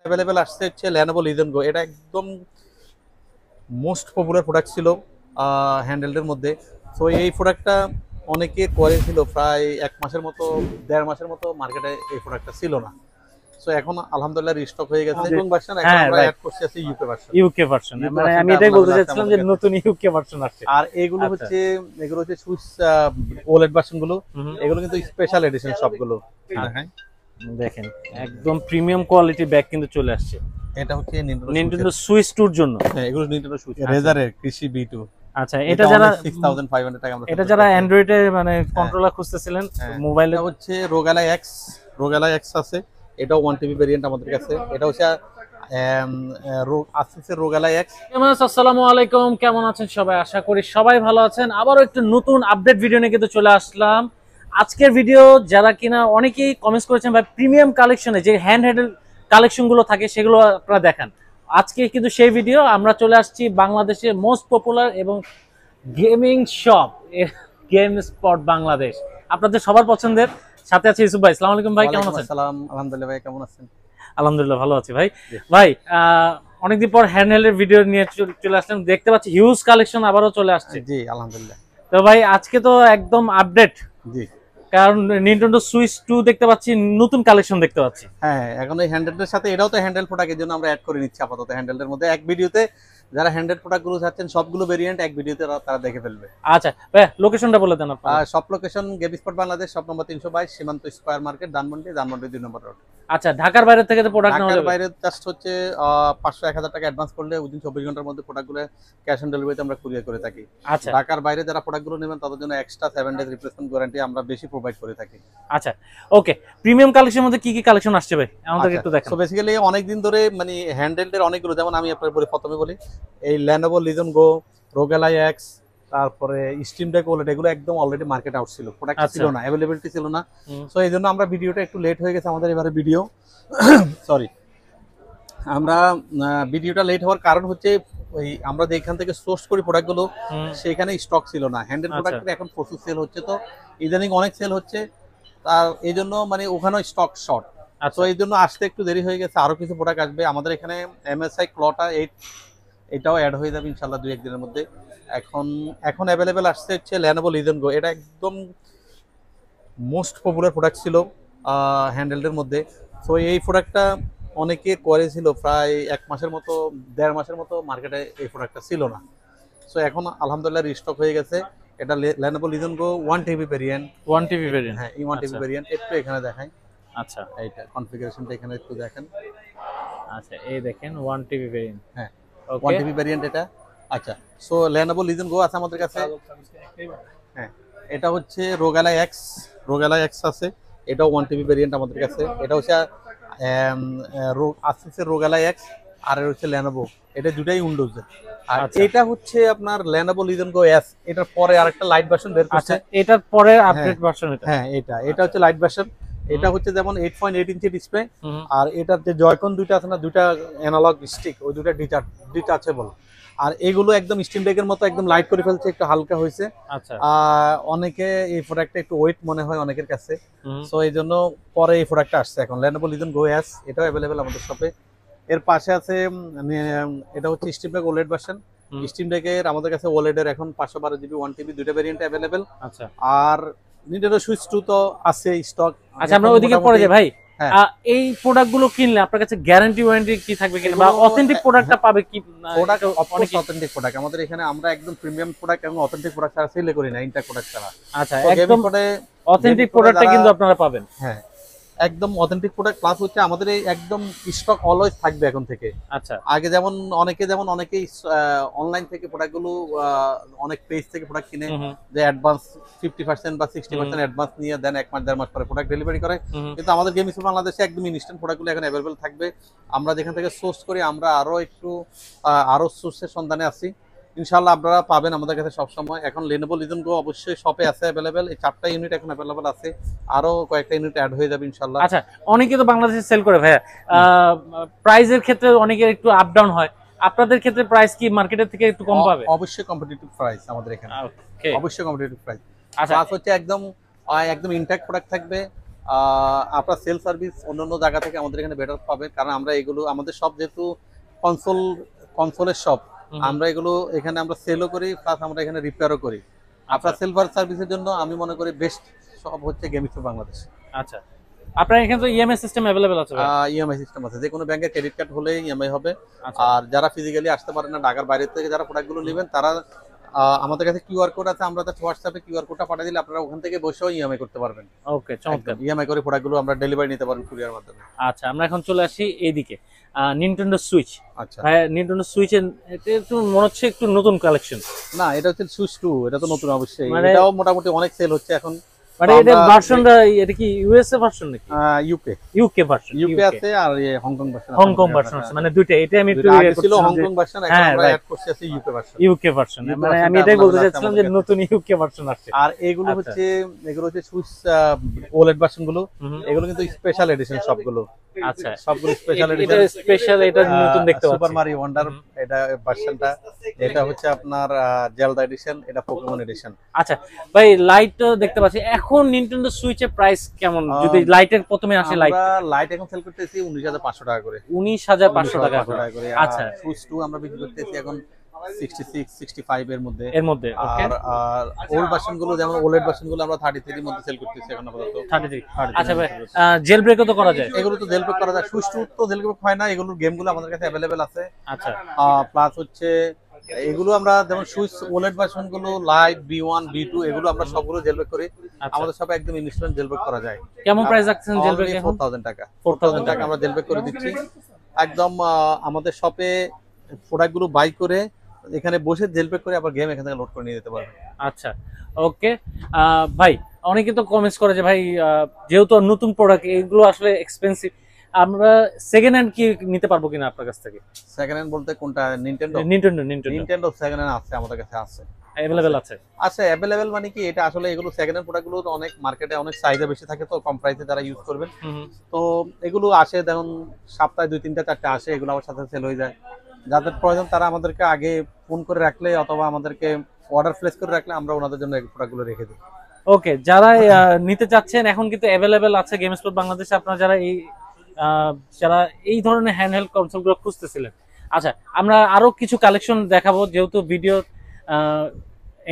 Available আসছে হচ্ছে Lenovo Legion Go। এটা একদম মোস্ট পপুলার প্রোডাক্ট ছিল হ্যান্ডেলটার মধ্যে। সো এই প্রোডাক্টটা অনেকে করেছিল প্রায় 1 মাসের মতো, 1.5 মাসের মতো মার্কেটে এই প্রোডাক্টটা ছিল না। সো এখন আলহামদুলিল্লাহ রিস্টক হয়ে গেছে এবং ভার্সন এখন আমরা অ্যাড করছি আছে ইউকে ভার্সন। ইউকে ভার্সন মানে আমি এটাই বলতে চাচ্ছিলাম যে নতুন ইউকে ভার্সন আসছে। আর এগুলো হচ্ছে সুইচ ওলেড ভার্সন গুলো, এগুলো কিন্তু স্পেশাল এডিশন সবগুলো। দেখেন একদম প্রিমিয়াম কোয়ালিটি ব্যাগ কিন্তু চলে আসছে। এটা হচ্ছে নিনটেন্ডো সুইচ 2 এর জন্য। হ্যাঁ, এগুলো নিনটেন্ডো সুইচ রেজারের কৃষি B2। আচ্ছা, এটা যারা 6500 টাকা আমরা, এটা যারা অ্যান্ড্রয়েডে মানে কন্ট্রোলার খুঁজতেছিলেন মোবাইলে, হচ্ছে রোগালা X আছে। এটাও 1 টিবি ভেরিয়েন্ট আমাদের কাছে। এটা হচ্ছে আসুসের রোগালা X। আসসালামু আলাইকুম, কেমন আছেন সবাই? আশা করি সবাই ভালো আছেন। আবারও একটু নতুন আপডেট ভিডিও নিয়ে কিন্তু চলে আসলাম। আজকের ভিডিও যারা কিনা অনেকেই কমেন্টস করেছেন ভাই প্রিমিয়াম কালেকশনে যে হ্যান্ড হেল্ড কালেকশন গুলো থাকে সেগুলো আপনারা দেখান। আজকে কিন্তু সেই ভিডিও আমরা চলে আসছি বাংলাদেশের মোস্ট পপুলার এবং gaming shop game spot Bangladesh, আপনাদের সবার পছন্দের। সাথে আছে ইউসুফ ভাই। আসসালামু আলাইকুম ভাই, কেমন আছেন? আসসালাম, আলহামদুলিল্লাহ ভাই, কেমন আছেন? আলহামদুলিল্লাহ ভালো আছি ভাই। ভাই অনেকদিন পর হ্যান্ডহেল্ডের ভিডিও নিয়ে চলে আসলাম, দেখতে পাচ্ছি হিউজ কালেকশন আবারও চলে আসছে। জি আলহামদুলিল্লাহ। তো ভাই আজকে তো একদম আপডেট, জি কারণ নিনটেন্ডো সুইচ 2 দেখতে পাচ্ছি, নতুন কালেকশন দেখতে পাচ্ছি। হ্যাঁ, এখন এই হ্যান্ডেলের সাথে এটাও তো হ্যান্ডেল প্রোডাক্ট, এর জন্য আমরা অ্যাড করে নিচ্ছি আপাতত হ্যান্ডেলের মধ্যে। এক ভিডিওতে যারা হ্যান্ডেল প্রোডাক্ট গুলো চাচ্ছেন সবগুলো ভেরিয়েন্ট এক ভিডিওতে তারা দেখে ফেলবে। আচ্ছা ভাই, লোকেশনটা বলে দেন আপনারা। সব location game spot Bangladesh, shop number 322, সীমান্ত স্কয়ার মার্কেট, ধানমন্ডি 2 নম্বর রোড। আচ্ছা, ঢাকার বাইরে থেকে তো প্রোডাক্ট নেওয়া যাবে? ঢাকার বাইরে জাস্ট হচ্ছে 500-1000 টাকা অ্যাডভান্স করলে উইদিন 24 ঘন্টার মধ্যে প্রোডাক্টগুলো ক্যাশ অন ডেলিভারিতে আমরা কুরিয়ার করে থাকি। আচ্ছা, ঢাকার বাইরে যারা প্রোডাক্টগুলো নেবেন তাদের জন্য এক্সট্রা 7 ডেজ রিপ্লেসমেন্ট গ্যারান্টি আমরা বেশি প্রোভাইড করে থাকি। আচ্ছা ওকে, প্রিমিয়াম কালেকশনের মধ্যে কি কি কালেকশন আসছে ভাই আমাদের একটু দেখান। সো বেসিক্যালি অনেক দিন ধরে মানে হ্যান্ডেলের অনেকগুলো, যেমন আমি আপনাদের প্রথমে বলি এই Lenovo Legion Go, রোগালা X, তারপরে স্টিম ডেক ওলেড, এগুলো একদম অলরেডি মার্কেট আউট ছিল, প্রোডাক্ট ছিল না, অ্যাভেলেবিলিটি ছিল না। সো এই জন্য আমরা ভিডিওটা একটু লেট হয়ে গেছে আমাদের এবারে ভিডিও। সরি, আমরা ভিডিওটা লেট হওয়ার কারণ হচ্ছে ওই আমরা যেখান থেকে সোর্স করি প্রোডাক্টগুলো সেখানে স্টক ছিল না। হ্যান্ডেল প্রোডাক্টের এখন প্রচুর সেল হচ্ছে, তো ইদানিং অনেক সেল হচ্ছে, তার এই জন্য মানে ওখানেও স্টক শর্ট। তো এই জন্য আসতে একটু দেরি হয়ে গেছে। আরো কিছু প্রোডাক্ট আসবে আমাদের এখানে। MSI ক্লটা 8 এটাও অ্যাড হয়ে যাবে ইনশাল্লাহ 2-1 দিনের মধ্যে। এখন অ্যাভেলেবেল আসছে হচ্ছে Lenovo Legion Go। এটা একদম মোস্ট পপুলার প্রোডাক্ট ছিল হ্যান্ডেলটার মধ্যে। সো এই প্রোডাক্টটা অনেকে করেছিল প্রায় 1 মাসের মতো, 1.5 মাসের মতো মার্কেটে এই প্রোডাক্টটা ছিল না। সো এখন আলহামদুলিল্লাহ রিস্টক হয়ে গেছে। এটা Lenovo Legion Go 1 TB variant. 1 TB variant? হ্যাঁ, এই 1 টিবি ভেরিয়েন্ট একটু এখানে দেখাই। আচ্ছা, এইটা কনফিগারেশনটা এখানে একটু দেখেন। আচ্ছা, এই দেখেন 1 টিবি ভেরিয়েন্ট। হ্যাঁ, 1 টিবি ভেরিয়েন্ট এটা। আচ্ছা, সো Lenovo Legion Go আছে আমাদের কাছে। হ্যাঁ, এটা হচ্ছে রোগালা X আছে। এটাও 1 টিবি ভেরিয়েন্ট আমাদের কাছে। এটা হচ্ছে আসুসের রোগালা X, আর হচ্ছে Lenovo, এটা দুটাই উইন্ডোজ। আর এটা হচ্ছে আপনার Lenovo Legion Go S। এটার পরে আরেকটা লাইট ভার্সন বের করছে। আচ্ছা, এটার পরে আপডেট ভার্সন এটা? হ্যাঁ, এটা হচ্ছে লাইট ভার্সন। এটা হচ্ছে যেমন 8.8 ইঞ্চি ডিসপ্লে, আর এটার যে জয়কন দুইটা আছে না, দুইটা অ্যানালগ স্টিক, ওই দুইটা ডিটাচেবল। আর এগুলো একদম স্টিম ডেকের মতো একদম লাইট করে ফেলছে, একটু হালকা হয়েছে। আচ্ছা, অনেকে এই প্রোডাক্টটা একটু ওয়েট মনে হয় অনেকের কাছে, সো এই জন্য পরে এই প্রোডাক্টটা আসছে এখন Lenovo Legion Go S। এটাও অ্যাভেলেবেল আমাদের শপে। এর পাশে আছে এটা হচ্ছে Steam Deck OLED version. Steam ডেকের আমাদের কাছে ওলেডের এখন 512 জিবি 1 টিবি দুইটা ভেরিয়েন্ট অ্যাভেলেবেল। আচ্ছা, আর নিনটেন্ডো সুইচ 2 তো আছে স্টক। আচ্ছা, আমরা ওইদিকে পড়ে যাই ভাই। এই প্রোডাক্টগুলো কিনলে আপনার কাছে গ্যারান্টি ওয়ারেন্টি কি থাকবে কিনা, বা অথেন্টিক প্রোডাক্টটা পাবে কি? প্রোডাক্ট অনেক অথেন্টিক প্রোডাক্ট আমাদের এখানে, আমরা একদম প্রিমিয়াম প্রোডাক্ট এবং অথেন্টিক প্রোডাক্ট ছাড়া সেল করি না, ইনটেক প্রোডাক্ট ছাড়া। আচ্ছা, একদম অথেন্টিক প্রোডাক্টটা কিন্তু আপনারা পাবেন। হ্যাঁ, একদম অথেন্টিক প্রোডাক্ট, প্লাস হচ্ছে আমাদের এই একদম স্টক অলওয়েজ থাকবে এখন থেকে। আচ্ছা, আগে যেমন অনেকেই অনলাইন থেকে প্রোডাক্টগুলো অনেক পেজ থেকে প্রোডাক্ট কিনে যে অ্যাডভান্স 50% বা 60% অ্যাডভান্স নিয়ে দেন 1 মাস 1.5 মাস পরে প্রোডাক্ট ডেলিভারি করে। কিন্তু আমাদের গেম স্পট বাংলাদেশে একদম ইনস্ট্যান্ট প্রোডাক্টগুলো এখন অ্যাভেলেবল থাকবে। আমরা যেখান থেকে সোর্স করি আমরা আরো সোর্সের সন্ধানে আছি। ইনশাআল্লাহ আপনারা পাবেন আমাদের কাছে সবসময়। এখন Lenovo Legion Go অবশ্যই শপে আছে অ্যাভেলেবেল। এই 4টা ইউনিট এখন অ্যাভেলেবল আছে, আরো কয়েকটা ইউনিট অ্যাড হয়ে যাবে ইনশাআল্লাহ। আচ্ছা, অনেকে তো বাংলাদেশে সেল করে ভাইয়া, প্রাইসের ক্ষেত্রে অনেকের একটু আপ ডাউন হয়, আপনাদের ক্ষেত্রে প্রাইস কি মার্কেটের থেকে একটু কম পাবে? অবশ্যই কম্পিটিটিভ প্রাইস আমাদের এখানে, অবশ্যই কম্পিটিটিভ প্রাইস। আচ্ছা, প্লাস হচ্ছে একদম ইনট্যাক্ট প্রোডাক্ট থাকবে, আপনার সেল সার্ভিস অন্যান্য জায়গা থেকে আমাদের এখানে বেটার পাবেন, কারণ আমরা এগুলো আমাদের সব যেহেতু কনসোলের শপ, আমরা এগুলো এখানে আমরা সেলও করি প্লাস আমরা এখানে রিপেয়ারও করি। আপনার সেলফার সার্ভিসের জন্য আমি মনে করি বেস্ট সব হচ্ছে গেমিং স্টোর বাংলাদেশ। আচ্ছা, আপনার এখানে তো ইএমআই সিস্টেম अवेलेबल আছে? ইএমআই সিস্টেম আছে, যে কোনো ব্যাংকের ক্রেডিট কার্ড হলেই ইএমআই হবে। আর যারা ফিজিক্যালি আসতে পারেন না, ঢাকার বাইরে থেকে যারা প্রোডাক্টগুলো নেবেন, তারা আমাদের কাছে কিউআর কোড আছে, আমরা তার হোয়াটসঅ্যাপে কিউআর কোডটা পাঠিয়ে দিলে আপনারা ওখান থেকে বসেও ইএমআই করতে পারবেন। ওকে, চমৎকার। ইএমআই করে প্রোডাক্টগুলো আমরা ডেলিভারি নিতে পারবেন কুরিয়ার মাধ্যমে। আচ্ছা, আমরা এখন চলে আসি এইদিকে, নিনটেন্ডো সুইচ। আচ্ছা ভাই, নিনটেন্ডো সুইচের এটা একটু মনে হচ্ছে একটু নতুন কালেকশন। না, এটা হচ্ছে সুইচ 2, এটা তো নতুন অবশ্যই, মানে এটাও মোটামুটি অনেক সেল হচ্ছে এখন। মানে এটা ভার্সনটা এটা কি ইউএসএ ভার্সন নাকি ইউকে ভার্সন? ইউকে আছে আর হংকং ভার্সন, হংকং ভার্সন আছে, মানে দুইটা। এটা আমি একটু আগে ছিল হংকং ভার্সন, এখন আমরা অ্যাড করছি আছে ইউকে ভার্সন। ইউকে ভার্সন, মানে আমি এটাই বলতে চাচ্ছিলাম যে নতুন ইউকে ভার্সন আসছে। আর এগুলো হচ্ছে সুইচ ওলেড ভার্সন গুলো, এগুলো কিন্তু স্পেশাল এডিশন সবগুলো। আচ্ছা, সবগুলো স্পেশাল এডিশন। এটা স্পেশাল, এটা নতুন দেখতে পাচ্ছি। সুপার মারিও ওয়ান্ডার এটা ভার্সনটা, এটা হচ্ছে আপনার জেলদা এডিশন, এটা পোকেমন এডিশন। আচ্ছা ভাই, লাইট দেখতে পাচ্ছি। এখন নিনটেন্ডো সুইচের প্রাইস কেমন? যদি লাইটের প্রথমে আসে, লাইট এখন সেল করতেছি 19,500 টাকা করে। 19,500 টাকা করে। আচ্ছা, সুইচ 2 আমরা বিক্রি করতেছি এখন 66 65 এর মধ্যে। ওকে। আর ওল্ড ভার্সন গুলো যেমন ওলেড ভার্সন গুলো আমরা 33 এর মধ্যে সেল করতেছি এখন আপাতত। 33। আচ্ছা ভাই, জেল ব্রেকও তো করা যায়? এগুলো তো জেল ব্রেক করা যায়, সুইচ 2 তো জেল ব্রেক হয় না, এগুলোর গেমগুলো আমাদের কাছে अवेलेबल আছে। আচ্ছা, প্লাস হচ্ছে এগুলো আমরা যেমন সুইচ ওলেড ভার্সন গুলো লাইট B1 B2 এগুলো আমরা সবগুলো জেল ব্রেক করি। আমাদের সব একদম ইনস্ট্যান্ট জেল ব্রেক করা যায়। কেমন প্রাইস রাখছেন জেল ব্রেক এখন? 4000 টাকা। 4000 টাকা আমরা জেল ব্রেক করে দিচ্ছি একদম। আমাদের শপে প্রোডাক্টগুলো বাই করে এখানে বসে জেল ব্রেক করে আবার গেম এখান থেকে লোড করে নিয়ে যেতে পারবেন। আচ্ছা, ওকে। ভাই, অনেকে তো কমেন্টস করে যে ভাই যেহেতু নতুন প্রোডাক্ট, এগুলো আসলে এক্সপেন্সিভ, আমরা সেকেন্ড হ্যান্ড কি নিতে পারবো কিনা আপনার কাছ থেকে? সেকেন্ড হ্যান্ড বলতে কোনটা? নিনটেন্ডো সেকেন্ড হ্যান্ড আছে আমাদের কাছে, আছে अवेलेबल আছে। আচ্ছা, अवेलेबल মানে কি, এটা আসলে এগুলো সেকেন্ড হ্যান্ড প্রোডাক্টগুলো তো অনেক মার্কেটে অনেক সাইজে বেশি থাকে, তো কম প্রাইসে যারা ইউজ করবেন, তো এগুলো আসে দেখুন সপ্তাহে 2 3টা 4টা আসে, এগুলো আমার সাথে সেল হয়ে যায়। যাদের প্রয়োজন তারা আমাদেরকে আগে ফোন করে রাখলে অথবা আমাদেরকে অর্ডার প্লেস করে রাখলে আমরা ওনাদের জন্য এই প্রোডাক্টগুলো রেখে দিই। ওকে, যারা নিতে চাচ্ছেন এখন কিন্তু अवेलेबल আছে গেম স্পট বাংলাদেশে। আপনারা যারা এই ধরনের হ্যান্ডহেল্ড কনসোলগুলো খুঁজতেছিলেন, আচ্ছা আমরা আরো কিছু কালেকশন দেখাবো যেহেতু ভিডিও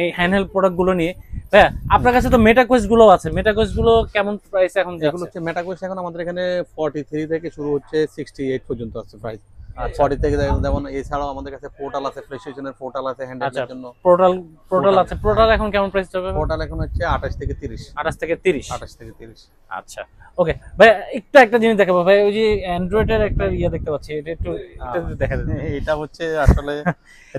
এই হ্যান্ডহেল্ড প্রোডাক্টগুলো নিয়ে। ভাইয়া, আপনার কাছে তো মেটাকোয়েস্ট গুলো আছে, মেটাকোয়েস্ট গুলো কেমন প্রাইস এখন? এগুলো হচ্ছে মেটাকোয়েস্ট এখন আমাদের এখানে 43 থেকে শুরু হচ্ছে 68 পর্যন্ত আছে প্রাইস। 40 থেকে যেমন, এছাড়াও আমাদের কাছে পোর্টাল আছে, প্লেস্টেশনের পোর্টাল আছে হ্যান্ডহেল্ডের জন্য। পোর্টাল আছে। পোর্টাল এখন কেমন প্রাইস যাবে? পোর্টাল এখন হচ্ছে 28 থেকে 30। 28 থেকে 30। 28 থেকে 30। আচ্ছা, ওকে ভাই, একটু একটা জিনিস দেখাবো ভাই, ওই যে অ্যান্ড্রয়েডের একটা দেখতে পাচ্ছি, এটা একটু দেখা যাবে। এটা হচ্ছে আসলে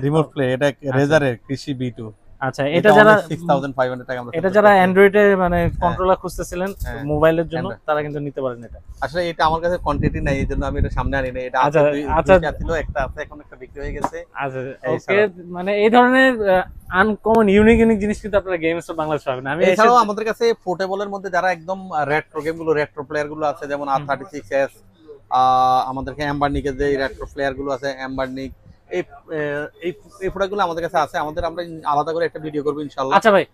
রিমোট প্লে, এটা রেজারের কৃষি B2। আচ্ছা, এটা যারা 6500 টাকা আমরা, এটা যারা অ্যান্ড্রয়েডে মানে কন্ট্রোলার খুঁজতেছিলেন মোবাইলের জন্য, তারা কিন্তু নিতে পারেন এটা। আসলে এটা আমার কাছে কোয়ান্টিটি নাই, এজন্য আমি এটা সামনে আনি না। এটা আচ্ছা ছিল একটা, আছে এখন একটা বিক্রি হয়ে গেছে। আচ্ছা, ওকে। মানে এই ধরনের আনকমন ইউনিক জিনিস কিন্তু আপনারা গেমস বাংলাদেশে পাবেন। আমি এছাড়াও আমাদের কাছে পোর্টেবলের মধ্যে যারা একদম রেট্রো গেমগুলো, রেট্রো প্লেয়ার গুলো আছে, যেমন R36S, আমাদেরকে এম্বারনিকের যে রেট্রো প্লেয়ার গুলো আছে, এম্বারনিক, এই প্রোডাক্টগুলো আমাদের কাছে আছে। আমরা আলাদা করে একটা ভিডিও করব ইনশাআল্লাহ। আচ্ছা ভাই,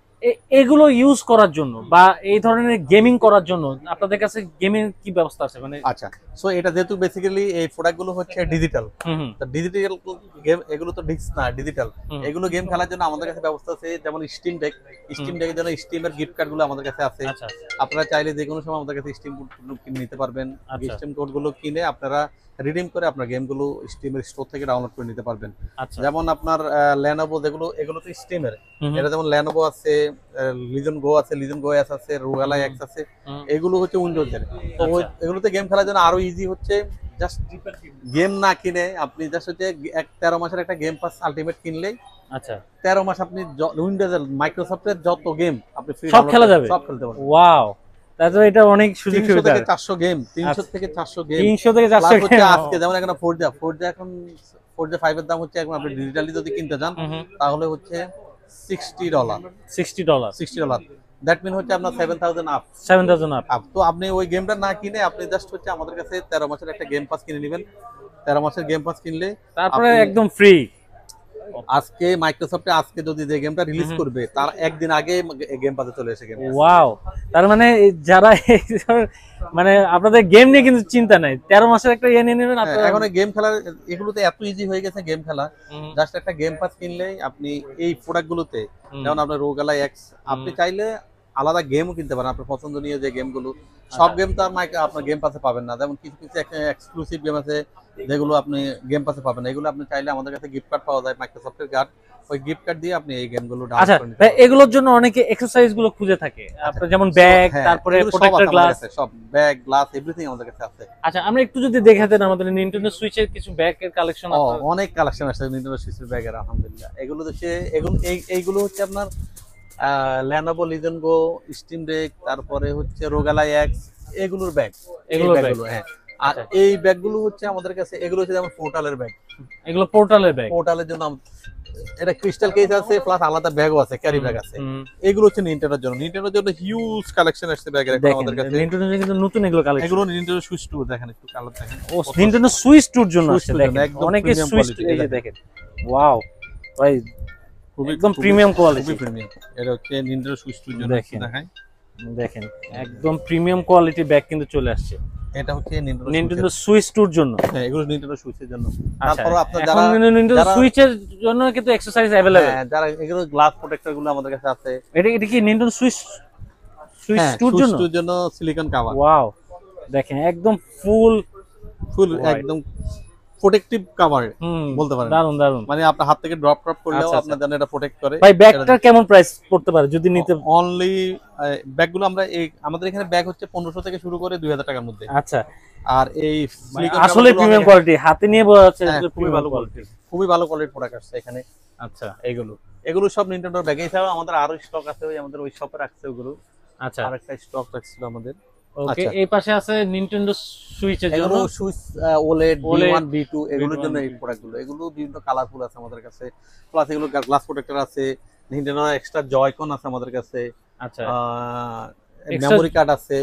এগুলো ইউজ করার জন্য বা এই ধরনের গেমিং করার জন্য আপনাদের কাছে গেমিং কি ব্যবস্থা আছে মানে? আচ্ছা, সো এটা যেহেতু বেসিক্যালি এই প্রোডাক্টগুলো হচ্ছে ডিজিটাল, তো ডিজিটাল গেম, এগুলো তো ডিস্ক না, ডিজিটাল। এগুলো গেম খেলার জন্য আমাদের কাছে ব্যবস্থা আছে, যেমন স্টিম ডেকের জন্য স্টিমের গিফট কার্ডগুলো আমাদের কাছে আছে। আপনারা চাইলে যে কোনো সময় আমাদের কাছে স্টিম কোড কিনে নিতে পারবেন। স্টিম কোডগুলো কিনে আপনারা রিডিম করে আপনার গেমগুলো স্টিমের স্টোর থেকে ডাউনলোড করে নিতে পারবেন। যেমন আপনার লেনোভো, এগুলো তো স্টিমের, এটা যেমন লেনোভো আছে, লিজন গো আছে, লিজন গো এস আছে, রোগালা এক্স আছে, এগুলো হচ্ছে উইন্ডোজের। তো এগুলোতে গেম খেলার জন্য আরো ইজি হচ্ছে। জাস্ট গেম না কিনে আপনি জাস্ট হচ্ছে 13 মাসের একটা গেম পাস আলটিমেট কিনলেই, আচ্ছা 13 মাস আপনি উইন্ডোজের মাইক্রোসফটের যত গেম আপনি ফ্রি সব খেলা যাবে, সব খেলতে পারবেন। ওয়াও, তাহলে এটা অনেক সুযোগ সুবিধা। 300 থেকে 400 গেম, 300 থেকে 400 গেম, 300 থেকে 400 হচ্ছে আজকে যেমন এখন 4J এখন 4J 5 এর দাম হচ্ছে, এখন আপনি ডিজিটালি যদি কিনতে যান তাহলে হচ্ছে $60। $60 দ্যাট মিন হচ্ছে আপনার 7000 আপ। তো আপনি ওই গেমটা না কিনে আপনি জাস্ট হচ্ছে আমাদের কাছে 13 মাসের একটা গেম পাস কিনে নেবেন। 13 মাসের গেম পাস কিনলে তারপরে একদম ফ্রি। আজকে মাইক্রোসফটে আজকে যদি যে গেমটা রিলিজ করবে তার একদিন আগে গেম পাসে চলে এসে গেম। ওয়াও, তার মানে যারা মানে আপনাদের গেম নিয়ে কিন্তু চিন্তা নাই, 13 মাসের একটা ইয়ে নিয়ে নেবেন আপনারা। এখন গেম খেলার এগুলোতে এত ইজি হয়ে গেছে গেম খেলা, জাস্ট একটা গেম পাস কিনলেই আপনি এই প্রোডাক্ট গুলোতে, যেমন আপনার রোগালা এক্স, আপনি চাইলে আলাদা গেমও কিনতে পারেন আপনার পছন্দনীয় যে গেমগুলো। সব গেম তো আপনার গেম পাসে পাবেন না, যেমন কিছু কিছু এক্সক্লুসিভ গেম আছে যেগুলো আপনি গেম পাসে পাবেন না, এগুলো আপনি চাইলে আমাদের কাছে গিফট কার্ড পাওয়া যায়, মাইক্রোসফটের কার্ড, ওই গিফট কার্ড দিয়ে আপনি এই গেমগুলো আচ্ছা ডাউনলোড করে নিতে ভাই, পারবেন। এগুলোর জন্য অনেকে এক্সারসাইজ গুলো খুঁজে থাকে, আপনার যেমন ব্যাগ, হ্যাঁ, তারপরে এগুলো সব প্রোটেক্টর আছে আমাদের গ্লাস। কাছে, সব ব্যাগ গ্লাস এভরিথিং আমাদের কাছে আছে। আচ্ছা, আমরা একটু যদি দেখাতেন আমাদের নিনটেন্ডো সুইচের কিছু ব্যাগের কালেকশন। অনেক কালেকশন আছে নিনটেন্ডো সুইচের ব্যাগের, আলহামদুলিল্লাহ। এগুলো হচ্ছে এইগুলো হচ্ছে আপনার ল্যানোভো লিজেন গো, স্টিম ডেক, তারপরে হচ্ছে রোগালা এক্স, এগুলোর ব্যাগ, ব্যাগগুলো। হ্যাঁ, আর এই ব্যাগগুলো হচ্ছে আমাদের কাছে, এগুলো হচ্ছে যেমন পোর্টালের ব্যাগ, এগুলো পোর্টালের ব্যাগ। পোর্টালের জন্য এটা ক্রিস্টাল কেস আছে, প্লাস আলাদা ব্যাগও আছে, ক্যারি ব্যাগ আছে। এগুলো হচ্ছে নিনটেন্ডোর জন্য, নিনটেন্ডোর জন্য হিউজ কালেকশন আসছে ব্যাগের এখন আমাদের কাছে। নিনটেন্ডো কিন্তু নতুন এগুলো কালেকশন, এগুলো নিনটেন্ডো সুইচ 2 দেখেন, একটু কালার দেখেন। ও নিনটেন্ডো সুইচ 2 এর জন্য আসছে, দেখেন একদম অনেকে প্রিমিয়াম সুইচ, কোয়ালিটি, এই যে দেখেন, ওয়াও ভাই, একদম প্রিমিয়াম কোয়ালিটি, খুবই প্রিমিয়াম। এটা হচ্ছে নিনটেন্ডো সুইচ 2 এর জন্য, দেখাই দেখেন একদম প্রিমিয়াম কোয়ালিটি ব্যাগ কিন্তু চলে আসছে। এটা হচ্ছে নিনটেন্ডো সুইচ 2 এর জন্য। হ্যাঁ, এগুলো নিনটেন্ডো সুইচের জন্য। তারপর তারপর আপনারা যারা নিনটেন্ডো সুইচের জন্য কিন্তু এক্সারসাইজ अवेलेबल, হ্যাঁ, যারা এগুলো গ্লাস প্রোটেক্টর গুলো আমাদের কাছে আছে। এটা কি নিনটেন্ডো সুইচ 2 এর জন্য? সুইচ 2 এর জন্য সিলিকন কভার। ওয়াও, দেখেন একদম ফুল একদম প্রোটেক্টিভ কভার বলতে পারেন। দারুন দারুন, মানে আপনার হাত থেকে ড্রপ করলেও আপনার জন্য এটা প্রোটেক্ট করে। ভাই ব্যাগটা কেমন প্রাইস পড়তে পারে যদি নিতে? অনলি ব্যাগগুলো আমরা আমাদের এখানে ব্যাগ হচ্ছে 1500 থেকে শুরু করে 2000 টাকার মধ্যে। আচ্ছা, আর এই আসলে প্রিমিয়াম কোয়ালিটি, হাতে নিয়ে বোঝা যাচ্ছে খুবই ভালো কোয়ালিটি, খুবই ভালো কোয়ালিটির প্রোডাক্ট আসছে এখানে। আচ্ছা, এগুলো সব নিনটেন্ডোর ব্যাগ। এছাড়াও আমাদের আরো স্টক আছে, ওই আমাদের ওই শপে রাখছে ওগুলো। আচ্ছা, আরেকটা স্টক রাখছিল আমাদের। ওকে, এই পাশে আছে নিনটেন্ডো সুইচের জন্য, এগুলো সুইচ ওলেড B1 B2 এগুলোর জন্য এই প্রোডাক্টগুলো। এগুলো বিভিন্ন কালারফুল আছে আমাদের কাছে, প্লাস এগুলো গ্লাস প্রোটেক্টর আছে, নিনটেন্ডো এক্সট্রা জয়কন আছে আমাদের কাছে। আচ্ছা, মেমোরি কার্ড আছে,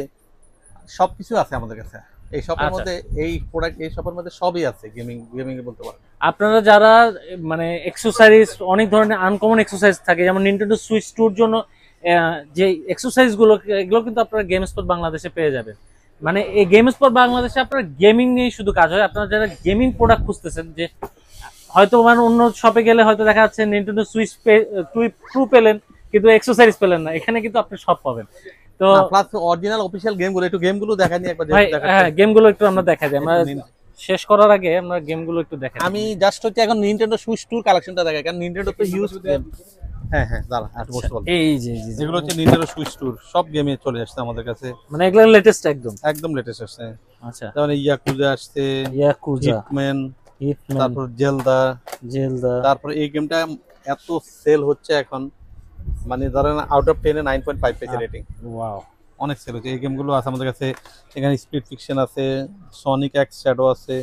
সবকিছু আছে আমাদের কাছে এই শপের মধ্যে। এই প্রোডাক্ট এই শপের মধ্যে সবই আছে, গেমিং এ বলতে পারেন। আপনারা যারা মানে এক্সারসাইজ, অনেক ধরনের আনকমন এক্সারসাইজ থাকে, যেমন নিনটেন্ডো সুইচ 2 এর জন্য যে এক্সারসাইজ গুলো, এগুলো কিন্তু আপনারা গেম স্পট বাংলাদেশে পেয়ে যাবেন। মানে এই গেম স্পট বাংলাদেশে আপনারা গেমিং নিয়ে শুধু কাজ হয়। আপনারা যারা গেমিং প্রোডাক্ট খুঁজতেছেন, যে হয়তো মানে অন্য শপে গেলে হয়তো দেখা যাচ্ছে নিনটেন্ডো সুইচ 2 পেলেন কিন্তু এক্সারসাইজ পেলেন না, এখানে কিন্তু আপনি সব পাবেন। তো প্লাস অরিজিনাল অফিশিয়াল গেমগুলো, একটু গেমগুলো দেখানি একবার। হ্যাঁ, গেমগুলো একটু আমরা দেখাই দিই, আমরা শেষ করার আগে আমরা গেমগুলো একটু দেখাই। আমি জাস্ট হচ্ছে এখন নিনটেন্ডো সুইচ 2 কালেকশনটা দেখাই, কারণ নিনটেন্ডো তো হিউজ গেম। হ্যাঁ হ্যাঁ, দাঁড়া একটু বসতে বল। এই যে এগুলো হচ্ছে নিনটেন্ডো সুইচ 2 সব গেমে চলে আসছে আমাদের কাছে, মানে এগুলো লেটেস্ট, একদম লেটেস্ট আসছে। আচ্ছা, যেমন ইয়াকুজা আসছে, হিটম্যান, তারপর জেলদা। তারপর এই গেমটা এত সেল হচ্ছে এখন, মানে ধরেন আউট অফ 10 এ 9.5 পেয়েছে রেটিং। ওয়াও, অনেক সেল হচ্ছে এই গেমগুলো আছে আমাদের কাছে। এখানে স্পিড ফিকশন আছে, সনিক এক্স শ্যাডো আছে,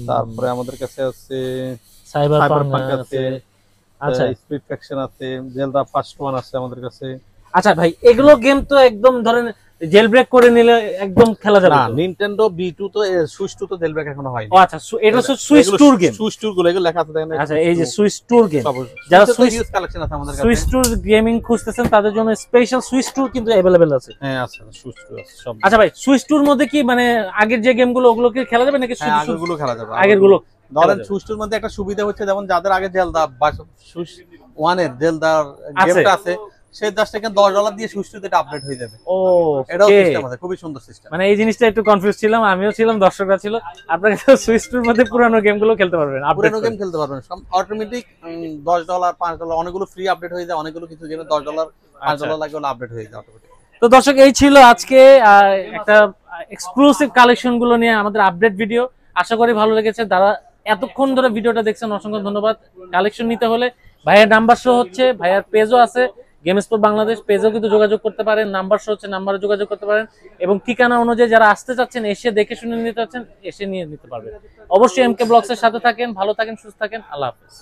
তারপরে আমাদের কাছে আছে সাইবারপাঙ্ক আছে, আচ্ছা স্পিড ফিকশন আছে, জেলদা ফার্স্ট ওয়ান আছে আমাদের কাছে। আচ্ছা ভাই, এগুলো গেম তো একদম ধরেন জেল ব্রেক করে নিলে একদম খেলা যাবে না, নিনটেন্ডো B2 তো সুইচ 2 তো জেল ব্রেক এখনো হয়নি। ও আচ্ছা, এটা হচ্ছে সুইচ 2 গেম। সুইচ 2 গুলো এগুলো লেখা আছে দেখেন। আচ্ছা, এই যে সুইচ 2 গেম, যারা সুইচ কালেকশন আছে আমাদের কাছে, সুইচ 2 গেমিং খুঁজতেছেন তাদের জন্য স্পেশাল সুইচ 2 কিন্তু अवेलेबल আছে। হ্যাঁ আছে, সুইচ 2 আছে সব। আচ্ছা ভাই, সুইচ 2 এর মধ্যে কি মানে আগের যে গেমগুলো ওগুলো কি খেলা যাবে নাকি শুধু আগেরগুলো খেলা যাবে? আগেরগুলো ধরেন সুইচ 2 এর মধ্যে একটা সুবিধা হচ্ছে, যেমন যাদের আগে জেলদা বা সুইচ 1 এর জেলদার গেমটা আছে, সেই $10 দিয়ে সুইচ 2 তে আপডেট হয়ে যাবে। ও, এটাও সিস্টেম আছে, খুবই সুন্দর সিস্টেম। মানে এই জিনিসটা একটু কনফিউজ ছিলাম, আমিও ছিলাম, দর্শকরা ছিল। আপনারা সুইচ 2 এর মধ্যে পুরনো গেমগুলো খেলতে পারবেন, পুরনো গেম খেলতে পারবেন সব অটোমেটিক। $10 $5 অনেকগুলো ফ্রি আপডেট হয়ে যায়, অনেকগুলো কিছু গেমে $10 $5 লাগে, ওগুলো আপডেট হয়ে যায় অটোমেটিক। তো দর্শক, এই ছিল আজকে একটা এক্সক্লুসিভ কালেকশন গুলো নিয়ে আমাদের আপডেট ভিডিও। আশা করি ভালো লেগেছে। যারা এতক্ষণ ধরে ভিডিওটা দেখছেন অসংখ্য ধন্যবাদ। কালেকশন নিতে হলে ভাইয়ের নাম্বার শো হচ্ছে, ভাইয়ার পেজও আছে, গেম স্পট বাংলাদেশ পেজেও কিন্তু যোগাযোগ করতে পারেন, নাম্বার শো হচ্ছে, নাম্বারে যোগাযোগ করতে পারেন, এবং ঠিকানা অনুযায়ী যারা আসতে চাচ্ছেন, এসে দেখে শুনে নিতে চাচ্ছেন, এসে নিয়ে নিতে পারবেন। অবশ্যই MK ব্লগসের সাথে থাকেন, ভালো থাকেন, সুস্থ থাকেন, আল্লাহ হাফেজ।